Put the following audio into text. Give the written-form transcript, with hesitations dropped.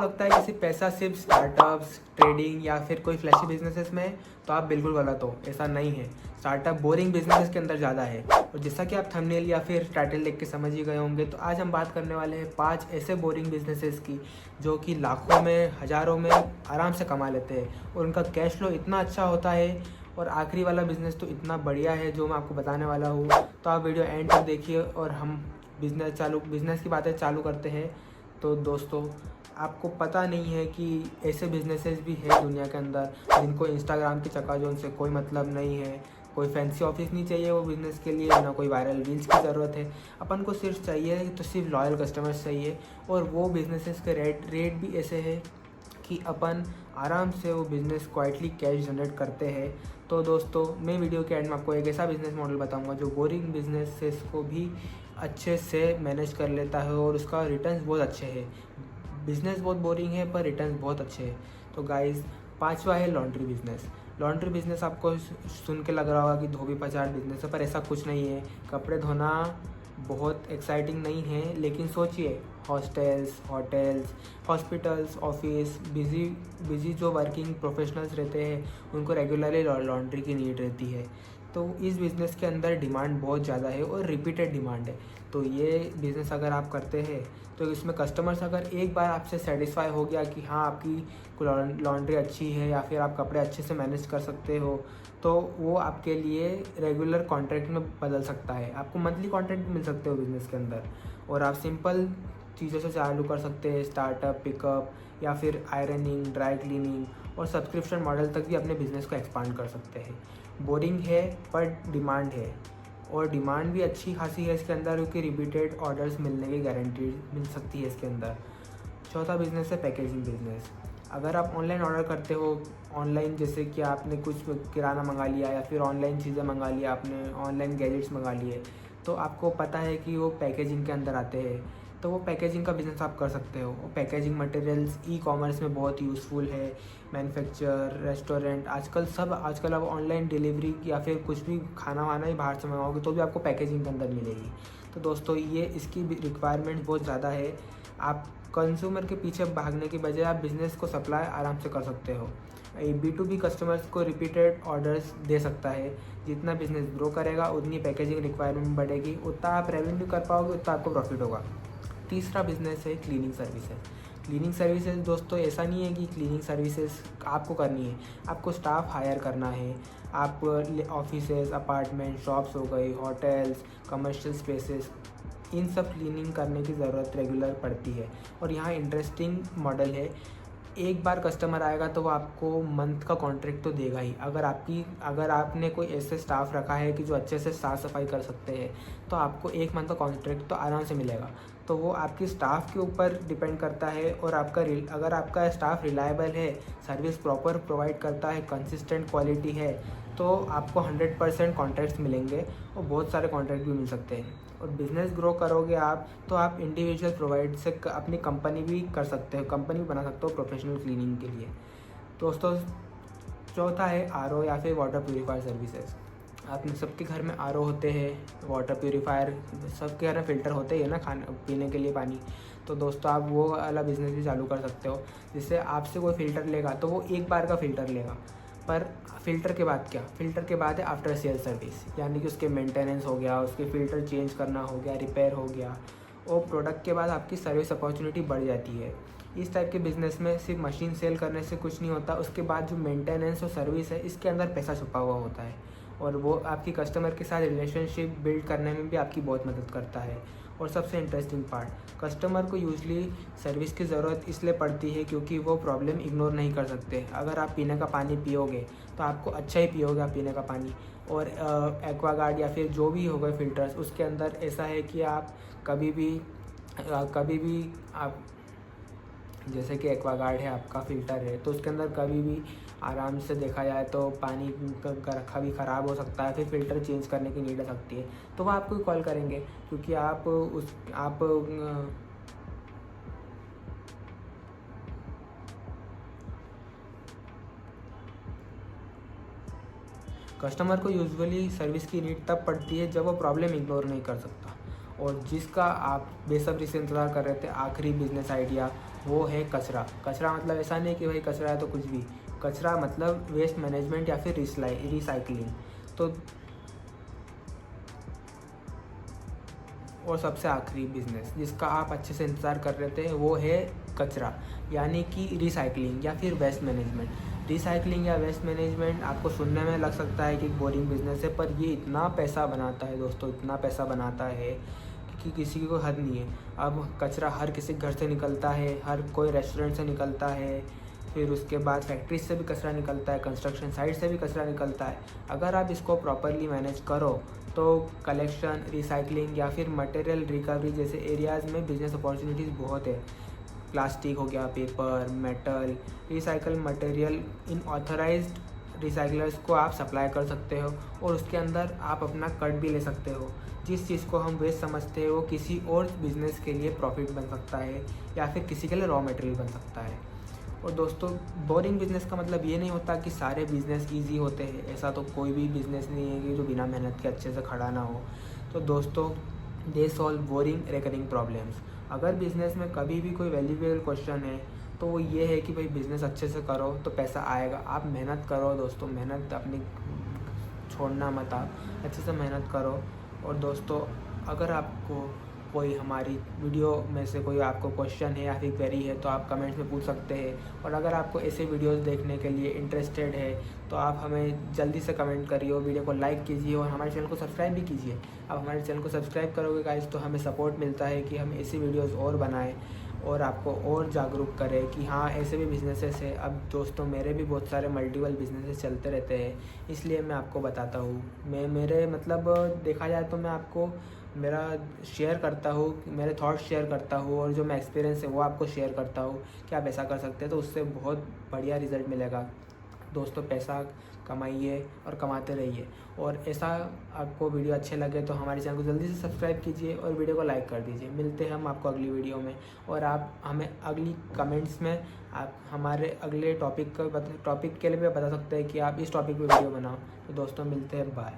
लगता है कि सिर्फ पैसा सिर्फ स्टार्टअप्स, ट्रेडिंग या फिर कोई फ्लैशी बिजनेसेस में है, तो आप बिल्कुल गलत हो। ऐसा नहीं है। स्टार्टअप बोरिंग बिजनेसेस के अंदर ज़्यादा है। और जैसा कि आप थंबनेल या फिर टाइटल देख के समझ ही गए होंगे, तो आज हम बात करने वाले हैं 5 ऐसे बोरिंग बिजनेसेस की जो कि लाखों में, हज़ारों में आराम से कमा लेते हैं और उनका कैश फ्लो इतना अच्छा होता है। और आखिरी वाला बिज़नेस तो इतना बढ़िया है जो मैं आपको बताने वाला हूँ। तो आप वीडियो एंड तक देखिए और हम बिज़नेस की बातें चालू करते हैं। तो दोस्तों, आपको पता नहीं है कि ऐसे बिजनेसेस भी है दुनिया के अंदर जिनको इंस्टाग्राम की चकाचौंध से कोई मतलब नहीं है। कोई फैंसी ऑफिस नहीं चाहिए वो बिज़नेस के लिए, ना कोई वायरल रील्स की ज़रूरत है। अपन को सिर्फ चाहिए तो सिर्फ लॉयल कस्टमर्स चाहिए। और वो बिज़नेसेस के रेट भी ऐसे है कि अपन आराम से वो बिज़नेस क्वाइटली कैश जनरेट करते हैं। तो दोस्तों, मैं वीडियो के एंड में आपको एक ऐसा बिज़नेस मॉडल बताऊंगा जो बोरिंग बिजनेसेस को भी अच्छे से मैनेज कर लेता है और उसका रिटर्न्स बहुत अच्छे हैं। बिज़नेस बहुत बोरिंग है पर रिटर्न्स बहुत अच्छे हैं। तो गाइस, 5वां है लॉन्ड्री बिज़नेस। लॉन्ड्री बिज़नेस आपको सुन के लग रहा होगा कि धोबी पछाड़ बिज़नेस है, पर ऐसा कुछ नहीं है। कपड़े धोना बहुत एक्साइटिंग नहीं है, लेकिन सोचिए, hostels, hotels, hospitals, office, busy जो वर्किंग प्रोफेशनल्स रहते हैं उनको रेगुलरली लॉन्ड्री की नीड रहती है। तो इस बिज़नेस के अंदर डिमांड बहुत ज़्यादा है और रिपीटेड डिमांड है। तो ये बिज़नेस अगर आप करते हैं तो इसमें कस्टमर्स अगर एक बार आपसे सेटिस्फाई हो गया कि हाँ, आपकी लॉन्ड्री अच्छी है या फिर आप कपड़े अच्छे से मैनेज कर सकते हो, तो वो आपके लिए रेगुलर कॉन्ट्रैक्ट में बदल सकता है। आपको मंथली कॉन्ट्रैक्ट मिल सकते हो बिज़नेस के अंदर और आप सिंपल चीज़ों से चालू कर सकते हैं, स्टार्टअप, पिकअप या फिर आयरनिंग, ड्राई क्लीनिंग और सब्सक्रिप्शन मॉडल तक भी अपने बिज़नेस को एक्सपांड कर सकते हैं। बोरिंग है पर डिमांड है और डिमांड भी अच्छी खासी है इसके अंदर, क्योंकि रिपीटेड ऑर्डर्स मिलने की गारंटी मिल सकती है इसके अंदर। चौथा बिज़नेस है पैकेजिंग बिज़नेस। अगर आप ऑनलाइन ऑर्डर करते हो, ऑनलाइन जैसे कि आपने कुछ किराना मंगा लिया या फिर ऑनलाइन चीज़ें मंगा लिया, आपने ऑनलाइन गैजेट्स मंगा लिए, तो आपको पता है कि वो पैकेजिंग के अंदर आते हैं। तो वो पैकेजिंग का बिज़नेस आप कर सकते हो। वो पैकेजिंग मटेरियल्स ई कॉमर्स में बहुत यूज़फुल है। मैन्युफैक्चर, रेस्टोरेंट, आजकल अब ऑनलाइन डिलीवरी या फिर कुछ भी खाना वाना ही बाहर से मंगाओगे तो भी आपको पैकेजिंग के अंदर मिलेगी। तो दोस्तों, ये इसकी रिक्वायरमेंट बहुत ज़्यादा है। आप कंज्यूमर के पीछे भागने की बजाय आप बिज़नेस को सप्लाई आराम से कर सकते हो। B2B कस्टमर्स को रिपीटेड ऑर्डर्स दे सकता है। जितना बिज़नेस ग्रो करेगा उतनी पैकेजिंग रिक्वायरमेंट बढ़ेगी, उतना आप रेवेन्यू कर पाओगे, उतना आपको प्रॉफिट होगा। तीसरा बिज़नेस है क्लीनिंग सर्विसेज। क्लीनिंग सर्विसेज दोस्तों, ऐसा नहीं है कि क्लीनिंग सर्विसेज आपको करनी है, आपको स्टाफ हायर करना है। आप ऑफिसेज, अपार्टमेंट, शॉप्स हो गई, होटल्स, कमर्शियल स्पेसेस, इन सब क्लीनिंग करने की ज़रूरत रेगुलर पड़ती है। और यहाँ इंटरेस्टिंग मॉडल है, एक बार कस्टमर आएगा तो वो आपको मंथ का कॉन्ट्रैक्ट तो देगा ही। अगर आपने कोई ऐसे स्टाफ रखा है कि जो अच्छे से साफ़ सफाई कर सकते हैं, तो आपको 1 मंथ का कॉन्ट्रैक्ट तो आराम से मिलेगा। तो वो आपकी स्टाफ के ऊपर डिपेंड करता है। और अगर आपका स्टाफ रिलायबल है, सर्विस प्रॉपर प्रोवाइड करता है, कंसिस्टेंट क्वालिटी है, तो आपको 100% कॉन्ट्रैक्ट्स मिलेंगे और बहुत सारे कॉन्ट्रैक्ट भी मिल सकते हैं। और बिज़नेस ग्रो करोगे आप तो आप इंडिविजुअल प्रोवाइड से अपनी कंपनी भी कर सकते हो, कंपनी बना सकते हो प्रोफेशनल क्लीनिंग के लिए। दोस्तों, चौथा है RO या फिर वाटर प्यूरीफायर सर्विसेज। आप सबके घर में RO होते हैं, वाटर प्यूरीफायर, सबके घर में फ़िल्टर होते ही है ना खाने पीने के लिए पानी। तो दोस्तों, आप वो वाला बिज़नेस भी चालू कर सकते हो, जिससे आपसे कोई फ़िल्टर लेगा तो वो एक बार का फ़िल्टर लेगा। पर फ़िल्टर के बाद क्या? फ़िल्टर के बाद है आफ्टर सेल सर्विस, यानी कि उसके मेंटेनेंस हो गया, उसके फ़िल्टर चेंज करना हो गया, रिपेयर हो गया। और प्रोडक्ट के बाद आपकी सर्विस अपॉर्चुनिटी बढ़ जाती है। इस टाइप के बिज़नेस में सिर्फ मशीन सेल करने से कुछ नहीं होता, उसके बाद जो मेंटेनेंस और सर्विस है, इसके अंदर पैसा छुपा हुआ होता है और वो आपकी कस्टमर के साथ रिलेशनशिप बिल्ड करने में भी आपकी बहुत मदद करता है। और सबसे इंटरेस्टिंग पार्ट, कस्टमर को यूजली सर्विस की ज़रूरत इसलिए पड़ती है क्योंकि वो प्रॉब्लम इग्नोर नहीं कर सकते। अगर आप पीने का पानी पियोगे तो आपको अच्छा ही पियोगे आप पीने का पानी। और एक्वागार्ड या फिर जो भी हो गए फ़िल्टर्स, उसके अंदर ऐसा है कि आप कभी भी आप, जैसे कि एक्वागार्ड है, आपका फ़िल्टर है, तो उसके अंदर कभी भी आराम से देखा जाए तो पानी कभी ख़राब हो सकता है, फिर फ़िल्टर चेंज करने की नीड आ सकती है, तो वो आपको कॉल करेंगे क्योंकि आप कस्टमर को यूजुअली सर्विस की नीड तब पड़ती है जब वो प्रॉब्लम इग्नोर नहीं कर सकता और जिसका आप बेसब्री से इंतज़ार कर रहे थे, आखिरी बिजनेस आइडिया, वो है कचरा। कचरा मतलब ऐसा नहीं कि भाई कचरा है तो कुछ भी, कचरा मतलब वेस्ट मैनेजमेंट या फिर रिसाइकलिंग। तो और सबसे आखिरी बिजनेस जिसका आप अच्छे से इंतज़ार कर रहे थे वो है कचरा, यानी कि रिसाइकलिंग या फिर वेस्ट मैनेजमेंट। रिसाइकलिंग या वेस्ट मैनेजमेंट आपको सुनने में लग सकता है कि बोरिंग बिजनेस है, पर ये इतना पैसा बनाता है दोस्तों, इतना पैसा बनाता है कि किसी को हद नहीं है। अब कचरा हर किसी घर से निकलता है, हर कोई रेस्टोरेंट से निकलता है, फिर उसके बाद फैक्ट्री से भी कचरा निकलता है, कंस्ट्रक्शन साइट से भी कचरा निकलता है। अगर आप इसको प्रॉपरली मैनेज करो तो कलेक्शन, रिसाइकलिंग या फिर मटेरियल रिकवरी जैसे एरियाज़ में बिजनेस अपॉर्चुनिटीज़ बहुत है। प्लास्टिक हो गया, पेपर, मेटल, रिसाइकल मटेरियल, इन ऑथराइज्ड रिसाइकलर्स को आप सप्लाई कर सकते हो और उसके अंदर आप अपना कट भी ले सकते हो। जिस चीज़ को हम वेस्ट समझते हैं वो किसी और बिज़नेस के लिए प्रॉफिट बन सकता है या फिर किसी के लिए रॉ मटेरियल बन सकता है। और दोस्तों, बोरिंग बिज़नेस का मतलब ये नहीं होता कि सारे बिज़नेस ईजी होते हैं। ऐसा तो कोई भी बिज़नेस नहीं है कि जो बिना मेहनत के अच्छे से खड़ा ना हो। तो दोस्तों, they solve boring recurring problems. अगर बिज़नेस में कभी भी कोई वैल्यूएबल क्वेश्चन है तो वो ये है कि भाई बिज़नेस अच्छे से करो तो पैसा आएगा। आप मेहनत करो दोस्तों, मेहनत अपनी छोड़ना मत, आप अच्छे से मेहनत करो। और दोस्तों, अगर आपको कोई हमारी वीडियो में से कोई आपको क्वेश्चन है या फिर क्वेरी है तो आप कमेंट्स में पूछ सकते हैं। और अगर आपको ऐसे वीडियोस देखने के लिए इंटरेस्टेड है तो आप हमें जल्दी से कमेंट करिए और वीडियो को लाइक कीजिए और हमारे चैनल को सब्सक्राइब भी कीजिए। आप हमारे चैनल को सब्सक्राइब करोगे गाइस तो हमें सपोर्ट मिलता है कि हम ऐसी वीडियोज़ और बनाएँ और आपको और जागरूक करें कि हाँ, ऐसे भी बिजनेसेस है। अब दोस्तों, मेरे भी बहुत सारे मल्टीपल बिजनेसेस चलते रहते हैं, इसलिए मैं आपको बताता हूँ। मेरे मतलब देखा जाए तो मैं आपको मेरा शेयर करता हूँ, मेरे थॉट्स शेयर करता हूँ और जो मैं एक्सपीरियंस है वो आपको शेयर करता हूँ कि आप ऐसा कर सकते हैं तो उससे बहुत बढ़िया रिज़ल्ट मिलेगा। दोस्तों, पैसा कमाइए और कमाते रहिए। और ऐसा आपको वीडियो अच्छे लगे तो हमारे चैनल को जल्दी से सब्सक्राइब कीजिए और वीडियो को लाइक कर दीजिए। मिलते हैं हम आपको अगली वीडियो में, और आप हमें अगली कमेंट्स में आप हमारे अगले टॉपिक के लिए भी बता सकते हैं कि आप इस टॉपिक पे वीडियो बनाओ। तो दोस्तों, मिलते हैं, बाय।